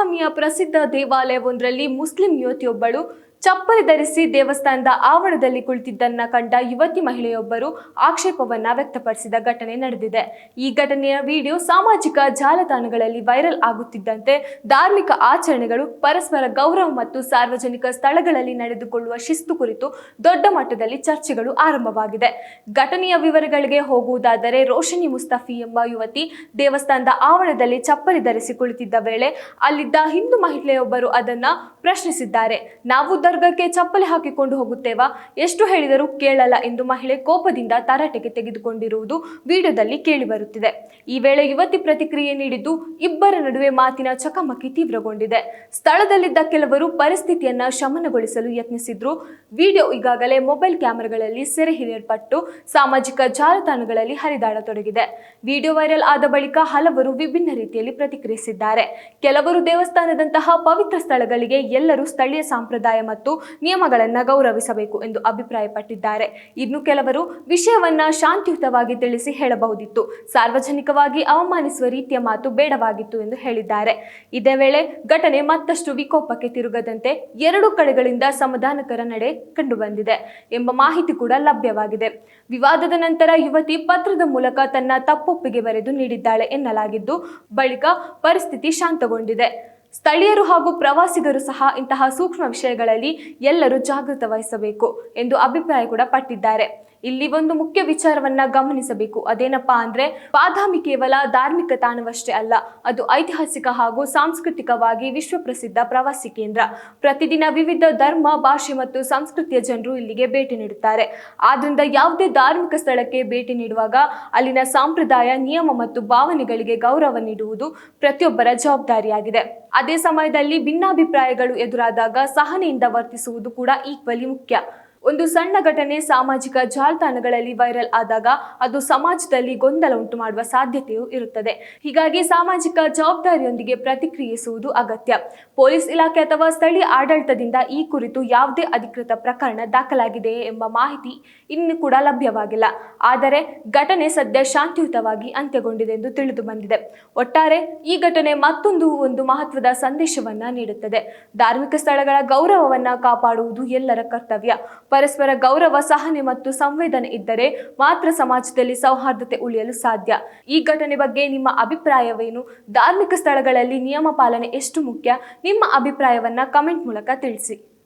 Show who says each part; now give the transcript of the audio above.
Speaker 1: ಬಾದಾಮಿಯ ಪ್ರಸಿದ್ಧ ದೇವಾಲಯವೊಂದರಲ್ಲಿ ಮುಸ್ಲಿಂ ಯುವತಿಯೊಬ್ಬಳು ಚಪ್ಪಲಿ ಧರಿಸಿ ದೇವಸ್ಥಾನದ ಆವರಣದಲ್ಲಿ ಕುಳಿತಿದ್ದನ್ನ ಕಂಡ ಯುವತಿ ಮಹಿಳೆಯೊಬ್ಬರು ಆಕ್ಷೇಪವನ್ನ ವ್ಯಕ್ತಪಡಿಸಿದ ಘಟನೆ ನಡೆದಿದೆ. ಈ ಘಟನೆಯ ವಿಡಿಯೋ ಸಾಮಾಜಿಕ ಜಾಲತಾಣಗಳಲ್ಲಿ ವೈರಲ್ ಆಗುತ್ತಿದ್ದಂತೆ ಧಾರ್ಮಿಕ ಆಚರಣೆಗಳು, ಪರಸ್ಪರ ಗೌರವ ಮತ್ತು ಸಾರ್ವಜನಿಕ ಸ್ಥಳಗಳಲ್ಲಿ ನಡೆದುಕೊಳ್ಳುವ ಶಿಸ್ತು ಕುರಿತು ದೊಡ್ಡ ಮಟ್ಟದಲ್ಲಿ ಚರ್ಚೆಗಳು ಆರಂಭವಾಗಿದೆ. ಘಟನೆಯ ವಿವರಗಳಿಗೆ ಹೋಗುವುದಾದರೆ, ರೋಶನಿ ಮುಸ್ತಫಿ ಎಂಬ ಯುವತಿ ದೇವಸ್ಥಾನದ ಆವರಣದಲ್ಲಿ ಚಪ್ಪಲಿ ಧರಿಸಿ ಕುಳಿತಿದ್ದ ವೇಳೆ ಅಲ್ಲಿದ್ದ ಹಿಂದೂ ಮಹಿಳೆಯೊಬ್ಬರು ಅದನ್ನ ಪ್ರಶ್ನಿಸಿದ್ದಾರೆ. ನಾವು ದರ್ಗಕ್ಕೆ ಚಪ್ಪಲಿ ಹಾಕಿಕೊಂಡು ಹೋಗುತ್ತೇವಾ? ಎಷ್ಟು ಹೇಳಿದರೂ ಕೇಳಲ್ಲ ಎಂದು ಮಹಿಳೆ ಕೋಪದಿಂದ ತರಾಟೆಗೆ ತೆಗೆದುಕೊಂಡಿರುವುದು ವಿಡಿಯೋದಲ್ಲಿ ಕೇಳಿಬರುತ್ತಿದೆ. ಈ ವೇಳೆ ಯುವತಿ ಪ್ರತಿಕ್ರಿಯೆ ನೀಡಿದ್ದು ಇಬ್ಬರ ನಡುವೆ ಮಾತಿನ ಚಕಮಕಿ ತೀವ್ರಗೊಂಡಿದೆ. ಸ್ಥಳದಲ್ಲಿದ್ದ ಕೆಲವರು ಪರಿಸ್ಥಿತಿಯನ್ನ ಶಮನಗೊಳಿಸಲು ಯತ್ನಿಸಿದ್ರು. ವಿಡಿಯೋ ಈಗಾಗಲೇ ಮೊಬೈಲ್ ಕ್ಯಾಮೆರಾಗಳಲ್ಲಿ ಸೆರೆ ಹಿಡಿಯಲ್ಪಟ್ಟು ಸಾಮಾಜಿಕ ಜಾಲತಾಣಗಳಲ್ಲಿ ಹರಿದಾಡತೊಡಗಿದೆ. ವಿಡಿಯೋ ವೈರಲ್ ಆದ ಬಳಿಕ ಹಲವರು ವಿಭಿನ್ನ ರೀತಿಯಲ್ಲಿ ಪ್ರತಿಕ್ರಿಯಿಸಿದ್ದಾರೆ. ಕೆಲವರು ದೇವಸ್ಥಾನದಂತಹ ಪವಿತ್ರ ಸ್ಥಳಗಳಿಗೆ ಎಲ್ಲರೂ ಸ್ಥಳೀಯ ಸಂಪ್ರದಾಯ ಮತ್ತು ನಿಯಮಗಳನ್ನು ಗೌರವಿಸಬೇಕು ಎಂದು ಅಭಿಪ್ರಾಯಪಟ್ಟಿದ್ದಾರೆ. ಇನ್ನು ಕೆಲವರು ವಿಷಯವನ್ನ ಶಾಂತಿಯುತವಾಗಿ ತಿಳಿಸಿ ಹೇಳಬಹುದಿತ್ತು, ಸಾರ್ವಜನಿಕವಾಗಿ ಅವಮಾನಿಸುವ ರೀತಿಯ ಮಾತು ಬೇಡವಾಗಿತ್ತು ಎಂದು ಹೇಳಿದ್ದಾರೆ. ಇದೇ ವೇಳೆ ಘಟನೆ ಮತ್ತಷ್ಟು ವಿಕೋಪಕ್ಕೆ ತಿರುಗದಂತೆ ಎರಡೂ ಕಡೆಗಳಿಂದ ಸಮಾಧಾನಕರ ನಡೆ ಕಂಡುಬಂದಿದೆ ಎಂಬ ಮಾಹಿತಿ ಕೂಡ ಲಭ್ಯವಾಗಿದೆ. ವಿವಾದದ ನಂತರ ಯುವತಿ ಪತ್ರದ ಮೂಲಕ ತನ್ನ ತಪ್ಪೊಪ್ಪಿಗೆ ಬರೆದು ನೀಡಿದ್ದಾಳೆ ಎನ್ನಲಾಗಿದ್ದು, ಬಳಿಕ ಪರಿಸ್ಥಿತಿ ಶಾಂತಗೊಂಡಿದೆ. ಸ್ಥಳೀಯರು ಹಾಗೂ ಪ್ರವಾಸಿಗರು ಸಹ ಇಂತಹ ಸೂಕ್ಷ್ಮ ವಿಷಯಗಳಲ್ಲಿ ಎಲ್ಲರೂ ಜಾಗೃತ ವಹಿಸಬೇಕು ಎಂದು ಅಭಿಪ್ರಾಯ ಕೂಡ ಪಟ್ಟಿದ್ದಾರೆ. ಇಲ್ಲಿ ಒಂದು ಮುಖ್ಯ ವಿಚಾರವನ್ನ ಗಮನಿಸಬೇಕು. ಅದೇನಪ್ಪಾ ಅಂದ್ರೆ, ಬಾದಾಮಿ ಕೇವಲ ಧಾರ್ಮಿಕ ತಾಣವಷ್ಟೇ ಅಲ್ಲ, ಅದು ಐತಿಹಾಸಿಕ ಹಾಗೂ ಸಾಂಸ್ಕೃತಿಕವಾಗಿ ವಿಶ್ವಪ್ರಸಿದ್ಧ ಪ್ರವಾಸಿ ಕೇಂದ್ರ. ಪ್ರತಿದಿನ ವಿವಿಧ ಧರ್ಮ, ಭಾಷೆ ಮತ್ತು ಸಂಸ್ಕೃತಿಯ ಜನರು ಇಲ್ಲಿಗೆ ಭೇಟಿ ನೀಡುತ್ತಾರೆ. ಆದ್ರಿಂದ ಯಾವುದೇ ಧಾರ್ಮಿಕ ಸ್ಥಳಕ್ಕೆ ಭೇಟಿ ನೀಡುವಾಗ ಅಲ್ಲಿನ ಸಂಪ್ರದಾಯ, ನಿಯಮ ಮತ್ತು ಭಾವನೆಗಳಿಗೆ ಗೌರವ ನೀಡುವುದು ಪ್ರತಿಯೊಬ್ಬರ ಜವಾಬ್ದಾರಿಯಾಗಿದೆ. ಅದೇ ಸಮಯದಲ್ಲಿ ಭಿನ್ನಾಭಿಪ್ರಾಯಗಳು ಎದುರಾದಾಗ ಸಹನೆಯಿಂದ ವರ್ತಿಸುವುದು ಕೂಡ ಈಕ್ವಲಿ ಮುಖ್ಯ. ಒಂದು ಸಣ್ಣ ಘಟನೆ ಸಾಮಾಜಿಕ ಜಾಲತಾಣಗಳಲ್ಲಿ ವೈರಲ್ ಆದಾಗ ಅದು ಸಮಾಜದಲ್ಲಿ ಗೊಂದಲ ಉಂಟು ಮಾಡುವ ಸಾಧ್ಯತೆಯೂ ಇರುತ್ತದೆ. ಹೀಗಾಗಿ ಸಾಮಾಜಿಕ ಜವಾಬ್ದಾರಿಯೊಂದಿಗೆ ಪ್ರತಿಕ್ರಿಯಿಸುವುದು ಅಗತ್ಯ. ಪೊಲೀಸ್ ಇಲಾಖೆ ಅಥವಾ ಸ್ಥಳೀಯ ಆಡಳಿತದಿಂದ ಈ ಕುರಿತು ಯಾವುದೇ ಅಧಿಕೃತ ಪ್ರಕರಣ ದಾಖಲಾಗಿದೆಯೇ ಎಂಬ ಮಾಹಿತಿ ಇನ್ನೂ ಕೂಡ ಲಭ್ಯವಾಗಿಲ್ಲ. ಆದರೆ ಘಟನೆ ಸದ್ಯ ಶಾಂತಿಯುತವಾಗಿ ಅಂತ್ಯಗೊಂಡಿದೆ ಎಂದು ತಿಳಿದು ಬಂದಿದೆ. ಒಟ್ಟಾರೆ ಈ ಘಟನೆ ಒಂದು ಮಹತ್ವದ ಸಂದೇಶವನ್ನ ನೀಡುತ್ತದೆ. ಧಾರ್ಮಿಕ ಸ್ಥಳಗಳ ಗೌರವವನ್ನ ಕಾಪಾಡುವುದು ಎಲ್ಲರ ಕರ್ತವ್ಯ. ಪರಸ್ಪರ ಗೌರವ, ಸಹನೆ ಮತ್ತು ಸಂವೇದನೆ ಇದ್ದರೆ ಮಾತ್ರ ಸಮಾಜದಲ್ಲಿ ಸೌಹಾರ್ದತೆ ಉಳಿಯಲು ಸಾಧ್ಯ. ಈ ಘಟನೆ ಬಗ್ಗೆ ನಿಮ್ಮ ಅಭಿಪ್ರಾಯವೇನು? ಧಾರ್ಮಿಕ ಸ್ಥಳಗಳಲ್ಲಿ ನಿಯಮ ಪಾಲನೆ ಎಷ್ಟು ಮುಖ್ಯ? ನಿಮ್ಮ ಅಭಿಪ್ರಾಯವನ್ನ ಕಮೆಂಟ್ ಮೂಲಕ ತಿಳಿಸಿ.